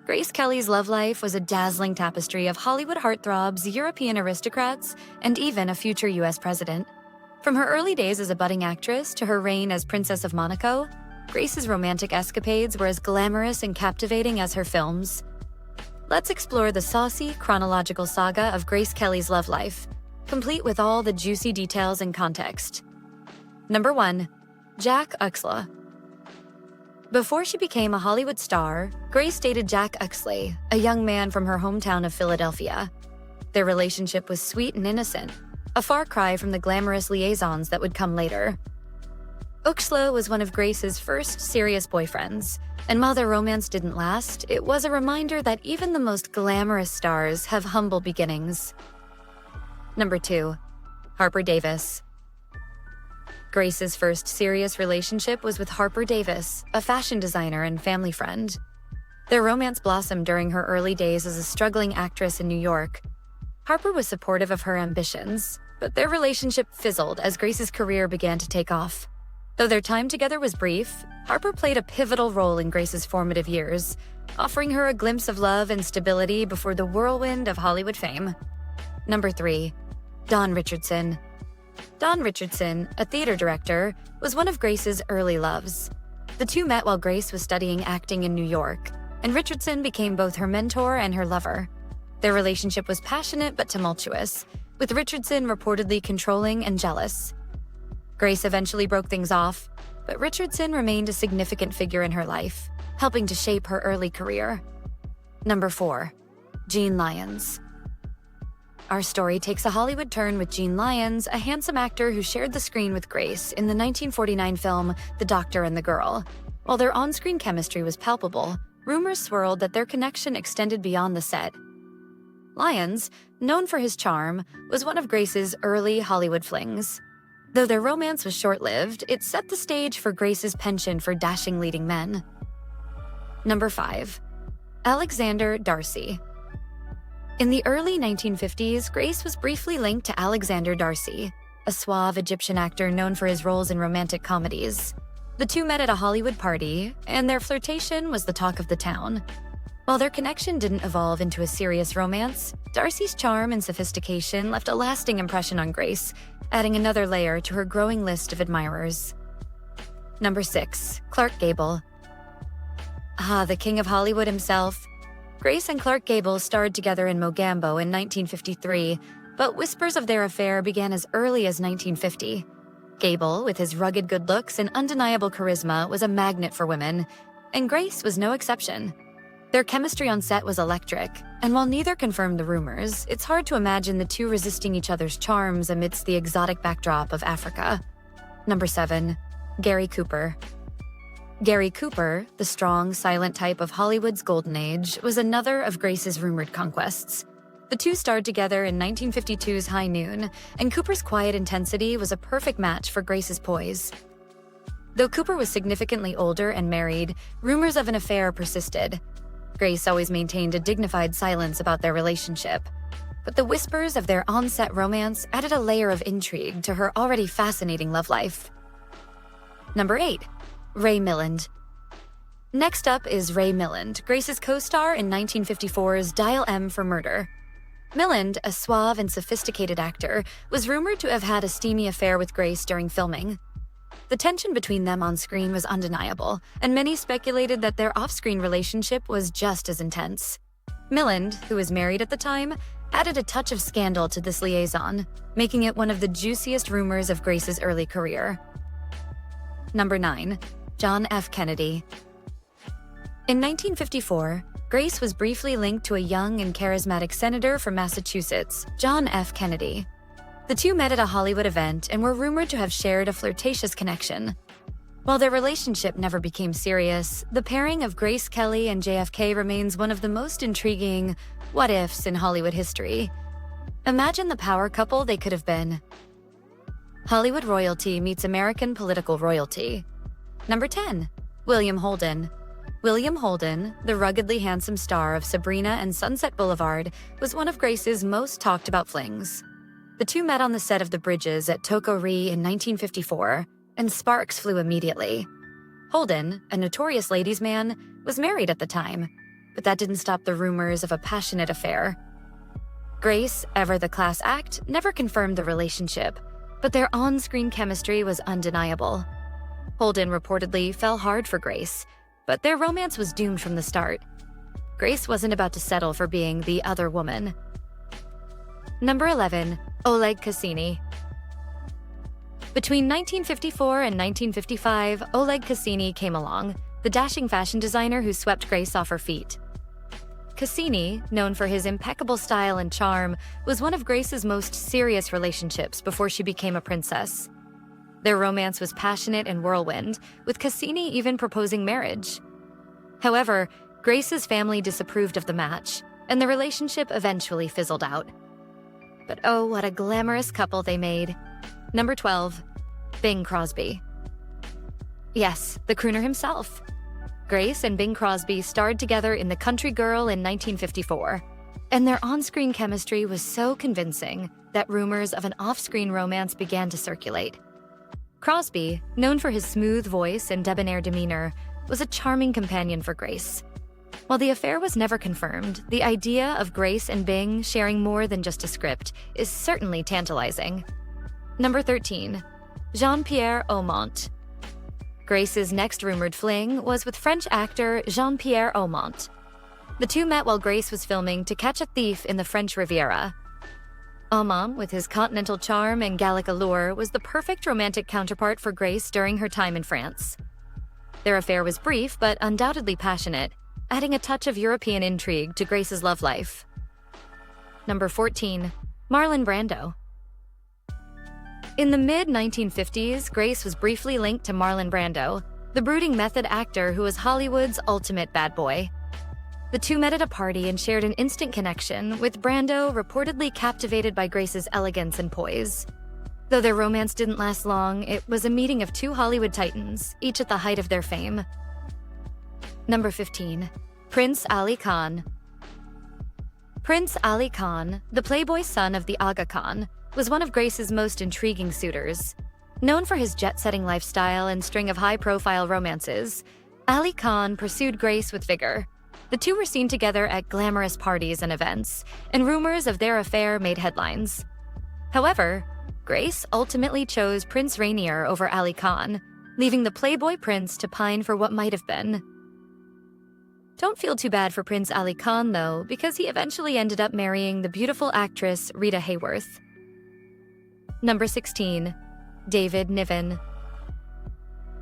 Grace Kelly's love life was a dazzling tapestry of Hollywood heartthrobs, European aristocrats, and even a future U.S. president. From her early days as a budding actress to her reign as Princess of Monaco, Grace's romantic escapades were as glamorous and captivating as her films. Let's explore the saucy, chronological saga of Grace Kelly's love life, complete with all the juicy details and context. Number 1. Jack Uxley. Before she became a Hollywood star, Grace dated Jack Uxley, a young man from her hometown of Philadelphia. Their relationship was sweet and innocent, a far cry from the glamorous liaisons that would come later. Uxley was one of Grace's first serious boyfriends, and while their romance didn't last, it was a reminder that even the most glamorous stars have humble beginnings. Number 2. Harper Davis. Grace's first serious relationship was with Harper Davis, a fashion designer and family friend. Their romance blossomed during her early days as a struggling actress in New York. Harper was supportive of her ambitions, but their relationship fizzled as Grace's career began to take off. Though their time together was brief, Harper played a pivotal role in Grace's formative years, offering her a glimpse of love and stability before the whirlwind of Hollywood fame. Number 3. Don Richardson. Don Richardson, a theater director, was one of Grace's early loves. The two met while Grace was studying acting in New York, and Richardson became both her mentor and her lover. Their relationship was passionate but tumultuous, with Richardson reportedly controlling and jealous. Grace eventually broke things off, but Richardson remained a significant figure in her life, helping to shape her early career. Number 4. Gene Lyons. Our story takes a Hollywood turn with Gene Lyons, a handsome actor who shared the screen with Grace in the 1949 film The Doctor and the Girl. While their on-screen chemistry was palpable, rumors swirled that their connection extended beyond the set. Lyons, known for his charm, was one of Grace's early Hollywood flings. Though their romance was short-lived, it set the stage for Grace's penchant for dashing leading men. Number 5. Alexander Darcy. In the early 1950s, Grace was briefly linked to Alexander Darcy, a suave Egyptian actor known for his roles in romantic comedies. The two met at a Hollywood party, and their flirtation was the talk of the town. While their connection didn't evolve into a serious romance, Darcy's charm and sophistication left a lasting impression on Grace, adding another layer to her growing list of admirers. Number 6. Clark Gable. The king of Hollywood himself. Grace and Clark Gable starred together in Mogambo in 1953, but whispers of their affair began as early as 1950. Gable, with his rugged good looks and undeniable charisma, was a magnet for women, and Grace was no exception. Their chemistry on set was electric, and while neither confirmed the rumors, it's hard to imagine the two resisting each other's charms amidst the exotic backdrop of Africa. Number 7. Gary Cooper. Gary Cooper, the strong, silent type of Hollywood's golden age, was another of Grace's rumored conquests. The two starred together in 1952's High Noon, and Cooper's quiet intensity was a perfect match for Grace's poise. Though Cooper was significantly older and married, rumors of an affair persisted. Grace always maintained a dignified silence about their relationship, but the whispers of their on-set romance added a layer of intrigue to her already fascinating love life. Number 8. Ray Milland. Next up is Ray Milland, Grace's co-star in 1954's Dial M for Murder. Milland, a suave and sophisticated actor, was rumored to have had a steamy affair with Grace during filming. The tension between them on screen was undeniable, and many speculated that their off-screen relationship was just as intense. Milland, who was married at the time, added a touch of scandal to this liaison, making it one of the juiciest rumors of Grace's early career. Number 9. John F. Kennedy. In 1954, Grace was briefly linked to a young and charismatic senator from Massachusetts, John F. Kennedy. The two met at a Hollywood event and were rumored to have shared a flirtatious connection. While their relationship never became serious, the pairing of Grace Kelly and JFK remains one of the most intriguing what-ifs in Hollywood history. Imagine the power couple they could have been. Hollywood royalty meets American political royalty. Number 10. William Holden. William Holden, the ruggedly handsome star of Sabrina and Sunset Boulevard, was one of Grace's most talked-about flings. The two met on the set of The Bridges at Toko-Ri in 1954, and sparks flew immediately. Holden, a notorious ladies' man, was married at the time. but that didn't stop the rumors of a passionate affair. Grace, ever the class act, never confirmed the relationship, but their on-screen chemistry was undeniable. Holden reportedly fell hard for Grace, but their romance was doomed from the start. Grace wasn't about to settle for being the other woman. Number 11. Oleg Cassini. Between 1954 and 1955, Oleg Cassini came along, the dashing fashion designer who swept Grace off her feet. Cassini, known for his impeccable style and charm, was one of Grace's most serious relationships before she became a princess. Their romance was passionate and whirlwind, with Cassini even proposing marriage. However, Grace's family disapproved of the match, and the relationship eventually fizzled out. But oh, what a glamorous couple they made. Number 12. Bing Crosby. Yes, the crooner himself. Grace and Bing Crosby starred together in The Country Girl in 1954, and their on-screen chemistry was so convincing that rumors of an off-screen romance began to circulate. Crosby, known for his smooth voice and debonair demeanor, was a charming companion for Grace. While the affair was never confirmed, the idea of Grace and Bing sharing more than just a script is certainly tantalizing. Number 13. Jean-Pierre Aumont. Grace's next rumored fling was with French actor Jean-Pierre Aumont. The two met while Grace was filming To Catch a Thief in the French Riviera. Aumont, with his continental charm and Gallic allure, was the perfect romantic counterpart for Grace during her time in France. Their affair was brief but undoubtedly passionate, adding a touch of European intrigue to Grace's love life. Number 14. Marlon Brando. In the mid-1950s, Grace was briefly linked to Marlon Brando, the brooding method actor who was Hollywood's ultimate bad boy. The two met at a party and shared an instant connection, with Brando reportedly captivated by Grace's elegance and poise. Though their romance didn't last long, it was a meeting of two Hollywood titans, each at the height of their fame. Number 15. Prince Ali Khan. Prince Ali Khan, the playboy son of the Aga Khan, was one of Grace's most intriguing suitors. Known for his jet-setting lifestyle and string of high-profile romances, Ali Khan pursued Grace with vigor. The two were seen together at glamorous parties and events, and rumors of their affair made headlines. However, Grace ultimately chose Prince Rainier over Ali Khan, leaving the playboy prince to pine for what might have been. Don't feel too bad for Prince Ali Khan, though, because he eventually ended up marrying the beautiful actress Rita Hayworth. Number 16. David Niven.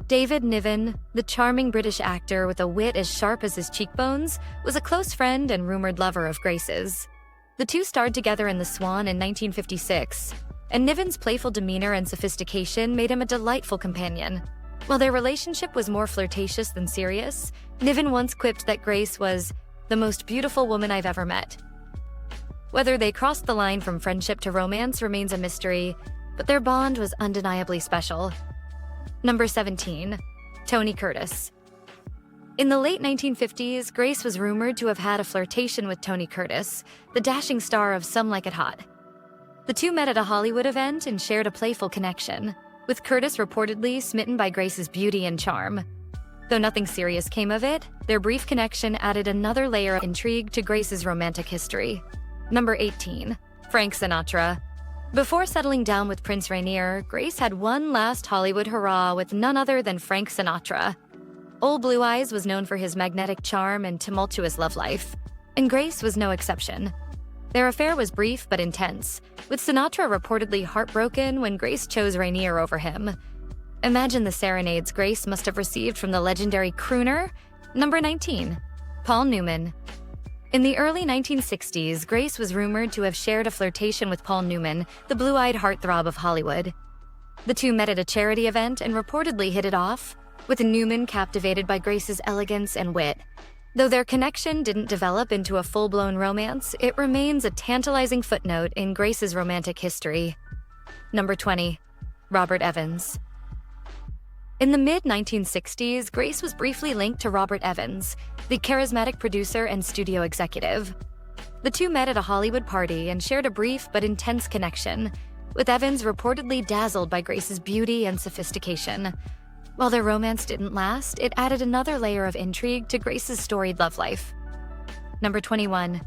David Niven, the charming British actor with a wit as sharp as his cheekbones, was a close friend and rumored lover of Grace's. The two starred together in The Swan in 1956, and Niven's playful demeanor and sophistication made him a delightful companion. While their relationship was more flirtatious than serious, Niven once quipped that Grace was the most beautiful woman I've ever met. Whether they crossed the line from friendship to romance remains a mystery, but their bond was undeniably special. Number 17. Tony Curtis. In the late 1950s, Grace was rumored to have had a flirtation with Tony Curtis, the dashing star of Some Like It Hot. The two met at a Hollywood event and shared a playful connection, with Curtis reportedly smitten by Grace's beauty and charm. Though nothing serious came of it, their brief connection added another layer of intrigue to Grace's romantic history. Number 18. Frank Sinatra. Before settling down with Prince Rainier, Grace had one last Hollywood hurrah with none other than Frank Sinatra. Old Blue Eyes was known for his magnetic charm and tumultuous love life, and Grace was no exception. Their affair was brief but intense, with Sinatra reportedly heartbroken when Grace chose Rainier over him. Imagine the serenades Grace must have received from the legendary crooner. Number 19. Paul Newman. In the early 1960s, Grace was rumored to have shared a flirtation with Paul Newman, the blue-eyed heartthrob of Hollywood. The two met at a charity event and reportedly hit it off, with Newman captivated by Grace's elegance and wit. Though their connection didn't develop into a full-blown romance, it remains a tantalizing footnote in Grace's romantic history. Number 20. Robert Evans. In the mid-1960s, Grace was briefly linked to Robert Evans, the charismatic producer and studio executive. The two met at a Hollywood party and shared a brief but intense connection, with Evans reportedly dazzled by Grace's beauty and sophistication. While their romance didn't last, it added another layer of intrigue to Grace's storied love life. Number 21.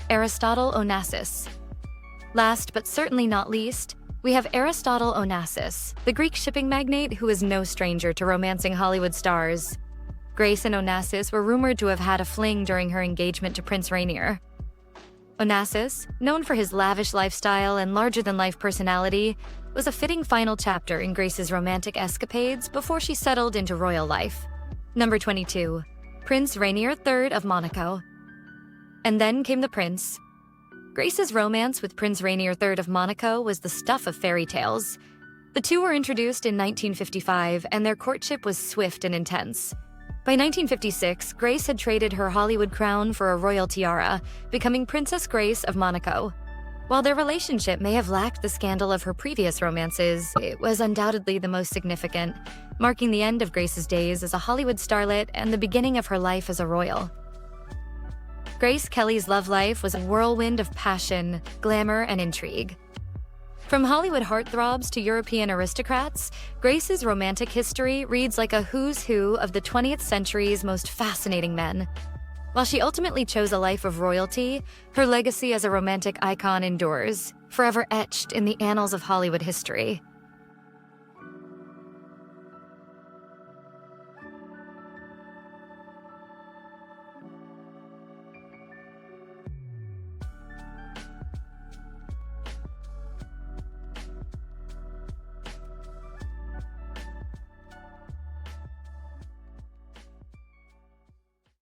Aristotle Onassis. Last but certainly not least, we have Aristotle Onassis, the Greek shipping magnate who is no stranger to romancing Hollywood stars. Grace and Onassis were rumored to have had a fling during her engagement to Prince Rainier. Onassis, known for his lavish lifestyle and larger-than-life personality, was a fitting final chapter in Grace's romantic escapades before she settled into royal life. Number 22. Prince Rainier III of Monaco. And then came the prince. Grace's romance with Prince Rainier III of Monaco was the stuff of fairy tales. The two were introduced in 1955, and their courtship was swift and intense. By 1956, Grace had traded her Hollywood crown for a royal tiara, becoming Princess Grace of Monaco. While their relationship may have lacked the scandal of her previous romances, it was undoubtedly the most significant, marking the end of Grace's days as a Hollywood starlet and the beginning of her life as a royal. Grace Kelly's love life was a whirlwind of passion, glamour, and intrigue. From Hollywood heartthrobs to European aristocrats, Grace's romantic history reads like a who's who of the 20th century's most fascinating men. While she ultimately chose a life of royalty, her legacy as a romantic icon endures, forever etched in the annals of Hollywood history.